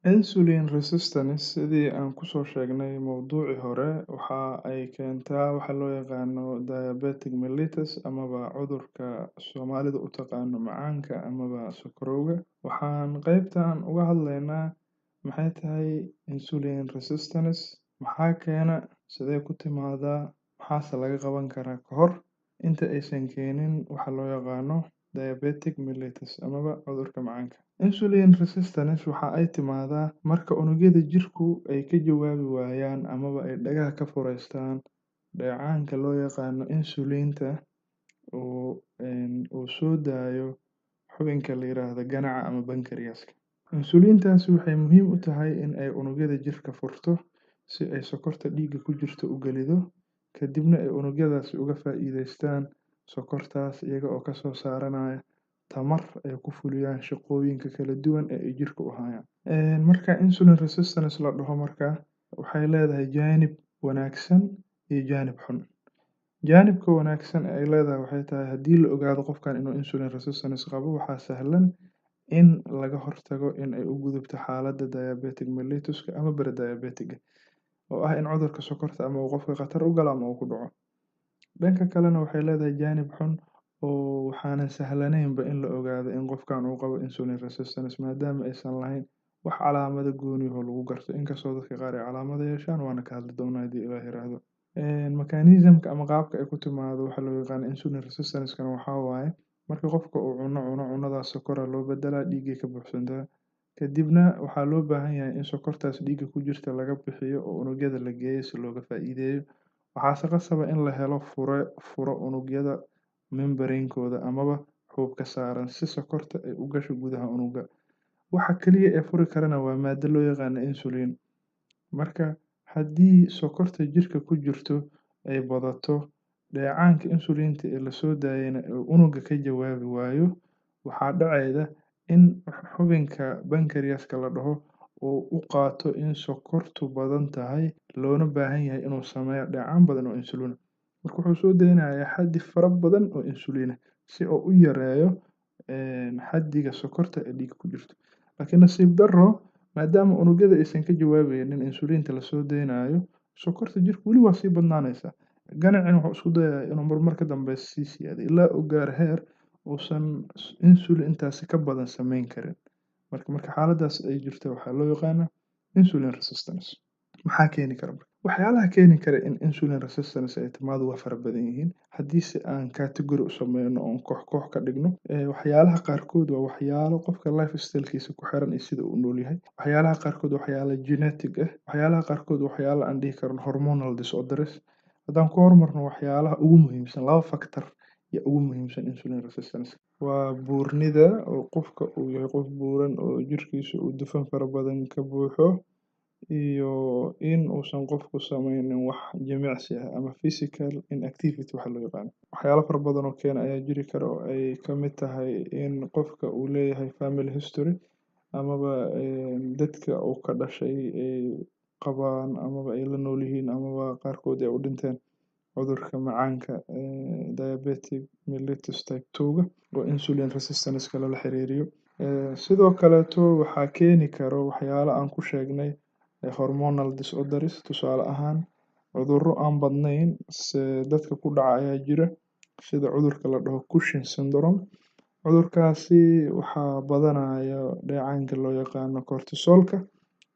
Insulin resistance sidii aan kusoo sheegnay mowduucii hore waxa ay keentaa waxa loo yaqaano diabetic mellitus amaba cudurka Soomaalidu u taqaano macaanka amaba sonkorowga. Waxaan qaybtan uga hadlaynaa maxay tahay insulin resistance, maxaa keena, sidee ku timaadaa, maxaase laga qaban karaa ka hor inta aysan keenin waxa loo yaqaano diabetic mellitus amaba cudurka macaanka. Insulin resistance waxa ay timaadaa marka unugyada jirku ay ka jawaabi waayaan amaba ay dhagaha ka fureystaan dheecaanka loo yaqaano insulinta uu soo daayo xubinka la yiraahdo ganaca ama pancreaska. Insulintaasi waxay muhiim u tahay in ay unugyada jirka furto si ay sokorta dhiigga ku jirto u gelido, kadibna ay unugyadaasi uga faa'iidaystaan sokortaas iyaga oo kasoo saaranaya tamar ay ku fuliyaan shaqooyinka kala duwan ee ay jirka u hayaan. Marka insulin resistance la dhaho markaa waxay leedahay jaanib wanaagsan iyo jaanib xun. Jaanibka wanaagsan ee ay leedahay waxay tahay haddii la ogaado qofkan inuu insulin resistance qabo, waxaa sahlan in laga hortago in ay u gudubto xaaladda diabetic mellituska ama prediabetic oo ah in cudurka sokorta ama uu qofka khatar u galo ama uu ku dhaco. Dhanka kalena waxay leedahay jaanib xun oo waxaanan sahlanaynba in la ogaado in qofkan uu qabo insulin resistance maadaama aysan lahayn wax calaamado gooni ah oo lagu garto, inkastoo dadka qaar ay calaamado yeeshaan, waana ka hadli doonaa haddii Ilaah yiraahdo. Mechanism-ka ama qaabka ay ku timaado waxa loo yaqaano insulin resistance-kana waxaa waaye marka qofka uu cuno cunadaas sokora loo bedelaa, dhiiggay ka buuxsantaa, kadibna waxaa loo baahan yahay in sokortaas dhiigga ku jirta laga bixiyo oo unugyada la geeyo si looga faa'iideeyo. Waxaase qasaba in la helo furo unugyada membrane-kooda amaba xuubka saaran si sokorta ay u gasho gudaha unugga. Waxa kaliya ee furi karana waa maaddo loo yaqaano insulin. Marka haddii sokorta jirka ku jirto ay badato, dheecaanka insulinta ee lasoo daayana uu unugga ka jawaabi waayo, waxaa dhacayda in xubinka pancreaska la dhaho uu u qaato in sokortu badan tahay loona baahan yahay inuu sameeyo dheecaan badan oo insulin ah. Marka wuxuu soo daynayaa xaddi fara badan oo insulin ah si uu u yareeyo xaddiga sokorta ee dhiigga ku jirto. Laakiin nasiib darro, maadaama unugyada aysan ka jawaabaynin insulinta lasoo daynayo, sokorta jirka weli waa sii badnaanaysaa. Ganacina wuxuu isku dayayaa inuu marmar ka dambeeyo sii siyaadiyo ilaa uu gaaro heer uusan insulin intaasi ka badan samayn karin. Marka xaaladdaas ay jirto waxaa loo yaqaanaa insulin resistance. Maxaa keeni kara marka? Waxyaalaha keeni kara in insulin resistance ay timaado waa fara badan yihiin. Haddiise aan category u sameyno oon koox ka dhigno, waxyaalaha qaarkood waa waxyaalo qofka lifestyle-kiisa ku xiran iyo sida uu u nool yahay. Waxyaalaha qaarkood waa waxyaalo genetic ah. Waxyaalaha qaarkood waa waxyaalo aan dhihi karno hormonal disorders. Haddaan ku hormarno waxyaalaha ugu muhiimsan, 2 factor ayaa ugu muhiimsan insulin resistance. Waa buurnida oo qofka uu yahay qof buuran oo jirkiisa uu dufan fara badan ka buuxo, iyo in uusan qofku sameynin wax jimicsi ah ama physical inactivity waxa loo yaqaano. Waxyaalo fara badan oo keena ayaa jiri kara oo ay ka mid tahay in qofka uu leeyahay family history amaba dadka uu ka dhashay ay qabaan amaba ay la nool yihiin amaba qaarkood ay u dhinteen cudurka macaanka diabetic mellitus type 2 oo insulin resistance lala xiriiriyo. Sidoo kaleeto waxaa keeni karo waxyaalo aan ku sheegnay hormonal disorders, tusaale ahaan cudurro aan badnayn dadka ku dhaca ayaa jira sida cudurka la dhaho Cushing syndrome. Cudurkaasi waxaa badanaya dheecaanka loo yaqaano cortisolka.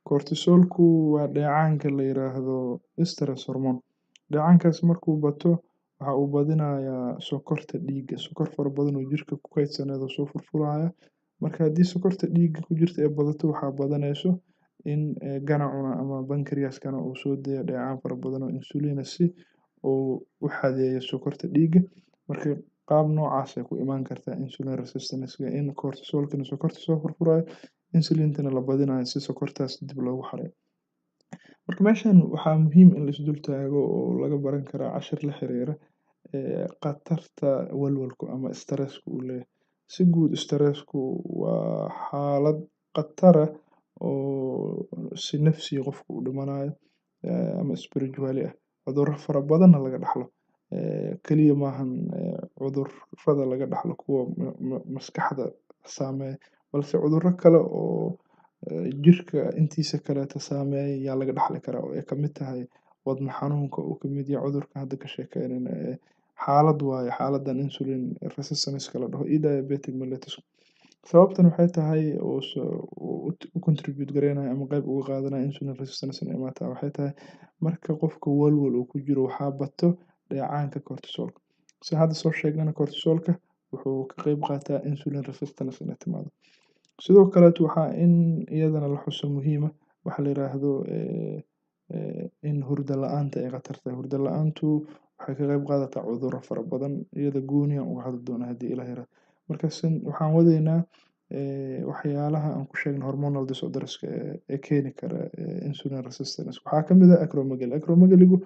Cortisolku waa dheecaanka la yiraahdo stress hormone. Dheecaankaas markuu bato waxa uu badinayaa sokorta dhiigga. Sokor fara badan oo jirka ku kaydsaneed oo soo furfuraya. Marka haddii sokorta dhiigga ku jirta ay badato, waxaa badanayso in ganacuna ama pancreaskana uu soo daayo dheecaan fara badan oo insulin ah si uu u xadeeyo sokorta dhiigga. Marka qaab noocaas ay ku imaan kartaa insulin resistance in cortisolkina sokorta soo furfurayo, insulintana la badinayo si sokortaas dib loogu xareeyo. Marka meeshan waxaa muhiim in la isdul taago oo laga baran karaa cashir la xiriira khatarta walwalku ama stress-ku uu leeyahay. Si guud, stress-ku waa xaalad khatar ah oo si nafsi ah qofku u dhimanayo ama spiritually ah. Cudurro fara badanna laga dhaxlo. Kaliya maahan cudurrada laga dhaxlo kuwa maskaxda saameeya, balse cudurro kale oo jirka intiisa kaleeta saameeya yaa laga dhaxli karaa oo ay kamid tahay wadne xanuunka uu kamid yahay cudurka hadda ka sheekeynayna xaalad waaye xaaladan insulin resistance la dhaho iyo diabetic mellitus. Sababtan waxay tahay u contribute gareynaya ama qayb uga qaadanaya insulin resistance inay imaataa waxay tahay marka qofka walwal uu ku jiro waxaa bato dheecaanka cortisolka. Si hadda soo sheegnana cortisolka wuxuu ka qayb qaataa insulin resistance inay timaado. Sidoo kaleeto waxaa in iyadana la xuso muhiima waxa la yiraahdo in hurdo la'aanta ay khatar tahay. Hurdo la'aantu waxay ka qayb qaadataa cudurro fara badan iyada gooni aan uga hadli doonaa haddii Ilaahay yiraahdo. Marka waxaan wadaynaa waxyaalaha aan ku sheegnay hormonal disorderska ee keeni kara insulin resistance. Waxaa kamid ah acromegaly. Acromegaligu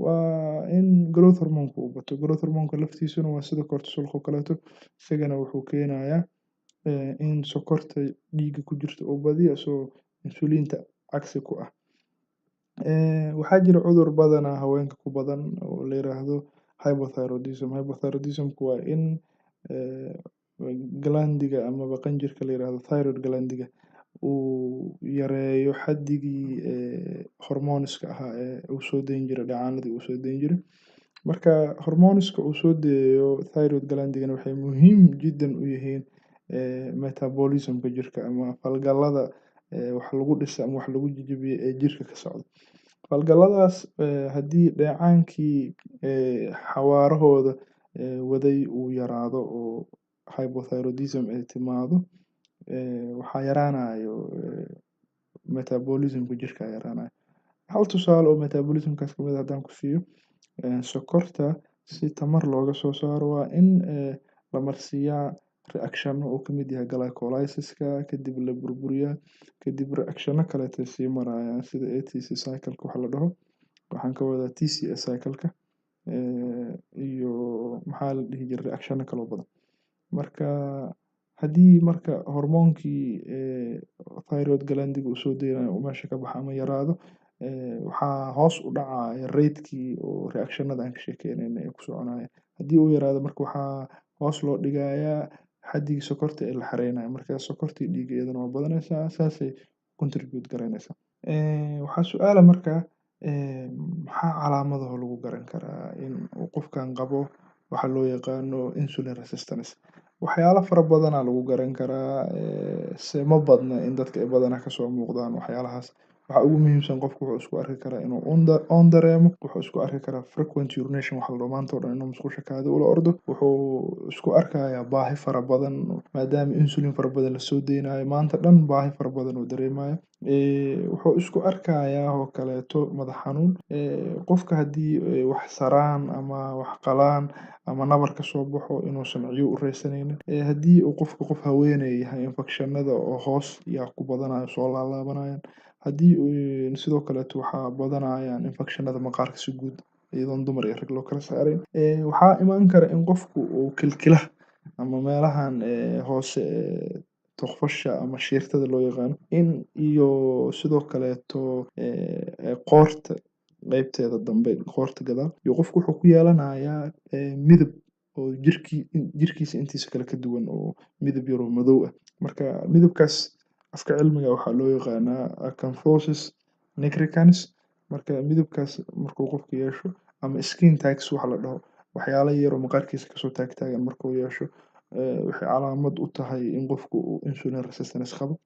waa in growth hormoonka uu bato. Growth hormoonka laftiisuna waa sida cortisolka oo kaleeto isagana wuxuu keenayaa in sokorta dhiigga ku jirta oo badiyo isagoo insulinta cagsi ku ah. Waxaa jira cudur badanaa haweenka ku badan oo la yiraahdo hypothyroidism. Hypothyroidismku waa in glandiga amaba qanjirka la yiraahdo thyroid glandiga uu yareeyo xaddigii hormooniska ahaa ee uu soo dayn jiray dhacaanadii uu soo dayn jiray. Marka hormooniska uu soo deeyo thyroid glandigana waxay muhiim jiddan u yihiin metabolismka jirka ama falgalada wax lagu dhisa ama wax lagu jijibiyo ee jirka ka socda. Falgaladaas haddii dheecaankii xawaarahooda waday uu yaraado oo hypothyroidism ay timaado waxaa yaraanayo metabolismka jirka yaraanayo. Hal tusaale oo metabolismkaas kamid ah haddaan ku siiyo sokorta si tamar looga soo saaro waa in la marsiiyaa reactionno uu kamid yahay glycolysiska kadib la burburiyaa kadib reactionno kaleeto sii marayaan sida ATC cycleka waxa la dhaho waxaan ka wadaa TCA cycleka iyo maxaa la dhihi jiray reactionno kale oo badan. Marka haddii marka hormoonkii thyroid glandiga uu soo deynayo uu meesha ka baxo ama yaraado waxaa hoos u dhacaya ratekii oo reactionnada aan ka sheekeynayna ay ku soconayaan. Haddii uu yaraado marka waxaa hoos loo dhigayaa xaddigii sokorta ee la xareynayo. Marka sokortii dhiigga iyadana waa badanaysaa saasay contribute gareynaysaa. Waxaa su'aala marka maxaa calaamadaha lagu garan karaa in uu qofkan qabo waxa loo yaqaano insulin resistance. Waxyaalo fara badanaa lagu garan karaa se ma badna in dadka ay badanaa kasoo muuqdaan waxyaalahaas. Waxa ugu muhiimsan qofku wuxuu isku arki karaa inuu oon dareemo, wuxuu isku arki karaa frequent urination waxa la dhaho maanta oo dhan inuu musqusha kaadi ula ordo, wuxuu isku arkayaa baahi fara badan maadaama insulin fara badan la soo deynayo maanta dhan baahi fara badan uu dareemayo. Wuxuu isku arkayaa oo kaleeto madax xanuun. Qofka haddii wax saraan ama wax qalaan ama nabar ka soo baxo inuusan ciyo u reysanaynin. Haddii uu qofka qof haweeney yahay infectionnada oo hoos yaa ku badanayo soo laalaabanayaan. Haddii sidoo kaleeto waxaa badanayaan infectionnada maqaarka si guud iyadoon dumar iyo rag loo kala saarayn. Waxaa imaan kara in qofku uu kilkilaha ama meelahan hoose tuqfasha ama shiirtada loo yaqaano in iyo sidoo kaleeto qoorta qaybteeda dambe qoorta gadaal iyo qofku wuxuu ku yeelanayaa midab oo jirkiisa intiisa kale ka duwan oo midab yar oo madow ah. Marka midabkaas afka cilmiga waxaa loo yaqaanaa acanthosis nigricans. Marka midabkaas markuu qofku yeesho ama skin tags waxa la dhaho waxyaalo yar oo maqaarkiisa kasoo taagtaagan markuu yeesho waxay calaamad u tahay in qofku uu insulin resistance qabo.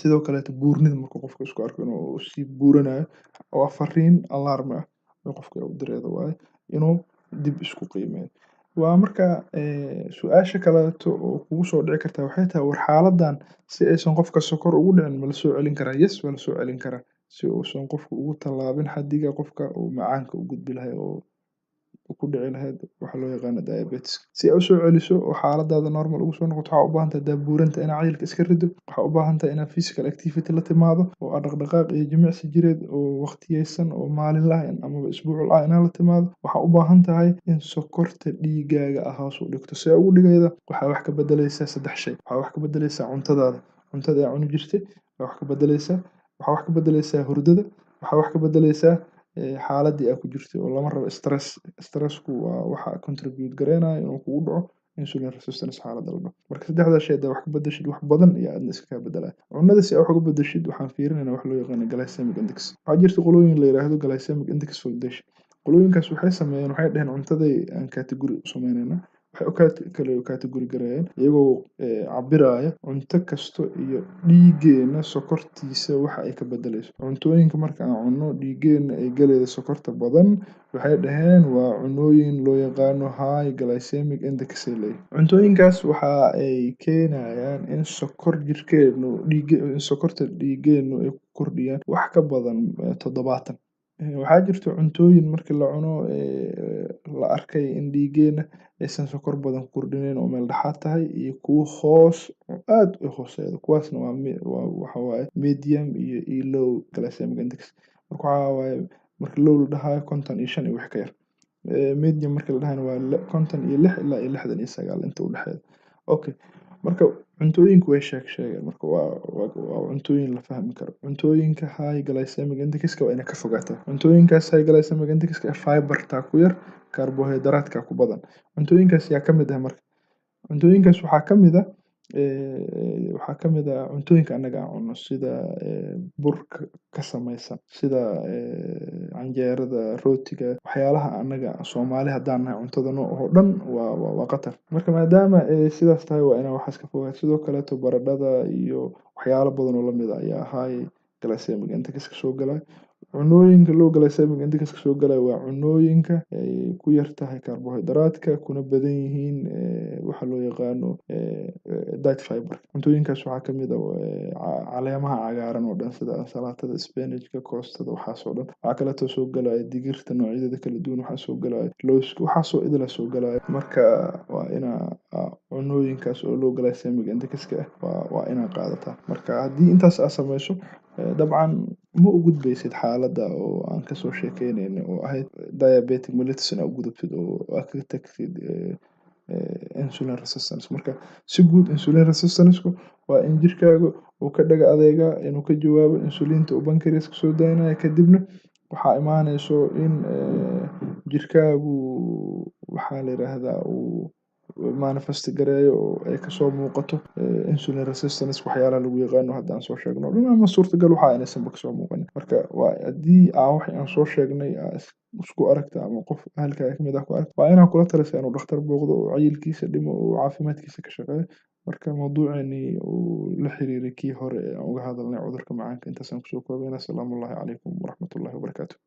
Sidoo kaleeto buurnida markuu qofku isku arko inuu sii buuranayo waa fariin alarm ah oo qofka u direedo waaye inuu dib isku qiimeeyo. Waa marka su'aasha kaleeto oo kugu soo dhici kartaa waxay tahay war xaaladan si aysan qofka sokor ugu dhicin ma la soo celin karaa? Yes waa la soo celin karaa si uusan qofku ugu tallaabin xaddiga qofka uu macaanka u gudbi lahay oo ku dhici lahayd waxa loo yaqaano diabetes. Si aad u soo celiso oo xaaladaada normal ugu soo noqoto waxaa u baahan tahay hadaa buuranta inaad cayilka iska riddo. Waxaa u baahan tahay inaad physical activity la timaado oo aad dhaqdhaqaaq iyo jimicsi jireed oo waqtiyeysan oo maalinle ah amaba isbuucul ah inaad la timaado. Waxaa u baahan tahay in sokorta dhiiggaaga ah hoos u dhigto. Si aad ugu dhigayda waxaa wax ka beddelaysaa 3 shay. Waxaa wax ka beddelaysaa cuntadaada. Cuntada aad cuni jirtay wax ka beddelaysaa. Waxaa wax ka beddelaysaa hurdada. Waxaa wax ka beddelaysaa xaaladii aad ku jirtay oo lama rabo stress. Stressku waa waxa contribute gareynaya inuu kugu dhaco insulin resistance xaaladda la dhaho. Marka saddexdaas shay haddaad wax ka beddeshid wax badan ayaa aadna iskaga beddelaya. Cunnada si aad wax uga beddeshid waxaan fiirinaynaa wax loo yaqaano glycemic index. Waxaa jirta qolooyin la yiraahdo glycemic index validation. Qolooyinkaas waxay sameeyeen waxay dhaheen cuntaday aan category u sameynaynaa. Waxay kala category gareeyeen iyagoo cabbiraya cunto kasto iyo dhiiggeena sokortiisa waxa ay ka beddelayso. Cuntooyinka marka aan cunno dhiiggeena ay galayda sokorta badan waxay dhaheen waa cunnooyin loo yaqaano high glycemic index ay leeyihiin. Cuntooyinkaas waxa ay keenayaan in sokorta dhiiggeenu ay ku kordhiyaan wax ka badan 70. Waxaa jirta cuntooyin markii la cuno la arkay in dhiiggeena aysan sokor badan ku kordhinayn oo meel dhexaad tahay iyo kuwo hoos oo aad u hooseeya. Kuwaasna waxa waaye medium iyo low glycemic index. Marka waxa waaye marka low la dhahayo 55 iyo wax ka yar. Medium marka la dhahayna waa 56 ilaa 69 inta u dhexeeya. Okay. Marka cuntooyinku way sheegeen marka waa cuntooyin la fahmi karo. Cuntooyinka high glycemic index waa inay ka fogaataa. Cuntooyinkaas high glycemic index fiber-ta ku yar, carbohydrate-ka ku badan. Cuntooyinkaas yaa ka mid ah marka. Cuntooyinkaas waxaa ka mid ah cuntooyinka annaga aan cunno sida burka ka samaysan, sida canjeerada, rootiga, waxyaalaha annaga Soomaali haddaan nahay cuntadana oo dhan waa khatar. Marka maadaama ay sidaas tahay waa inaan waxaas ka fogaato. Sidoo kaleeto baradhada iyo waxyaalo badan oo la mid ah ayaa high glycemic index ka soo galaya. Cunnooyinka low glycemic index ka soo galaya waa cunnooyinka ay ku yar tahay carbohydrate-ka kuna badan yihiin waxa loo yaqaano diet fiber. Cuntooyinkaas waxaa ka mid ah caleemaha cagaaran oo dhan sida salaatada, spinach-ka, koostada waxaas oo dhan. Waxaa kaleeto soo galaya digirta noocyadeeda kala duwan, waxaa soo galaya lawska, waxaasoo idil soo galaya. Marka waa inaa cunnooyinkaas oo low glycemic index-ka ah waa inaa qaadataa. Marka haddii intaas aad samayso dabcan ma u gudbaysid xaaladda oo aan ka soo sheekeynayno oo ahayd diabetic mellitus inaad u gudubtid oo aad ka tagtid insulin resistance. Marka si guud insulin resistance-ku waa in jirkaaga uu ka dhaga adeega inuu ka jawaabo insulinta uu pancreas-ka soo daynaya kadibna waxaa imaanayso in jirkaagu waxaa la yiraahdaa uu manifest gareeyo oo ay kasoo muuqato insulin resistance waxyaalaha lagu yaqaano hadda aan soo sheegno oo dhan ama suurtagal waxa inaysanba kasoo muuqanin. Marka waa haddii wixii aan soo sheegnay isku aragta ama qof ahalkaaga ka mid ah ku aragto waa inaa kula talisaa inuu dhakhtar booqdo oo cayilkiisa dhimo oo caafimaadkiisa ka shaqeeyo. Marka mawduuceennii uu la xiriiray kii hore ee aan uga hadalnay cudurka macaanka intaasaan kusoo koobaynaa. Asalaamu calaykum waraxmatullaahi wabarakaatuh.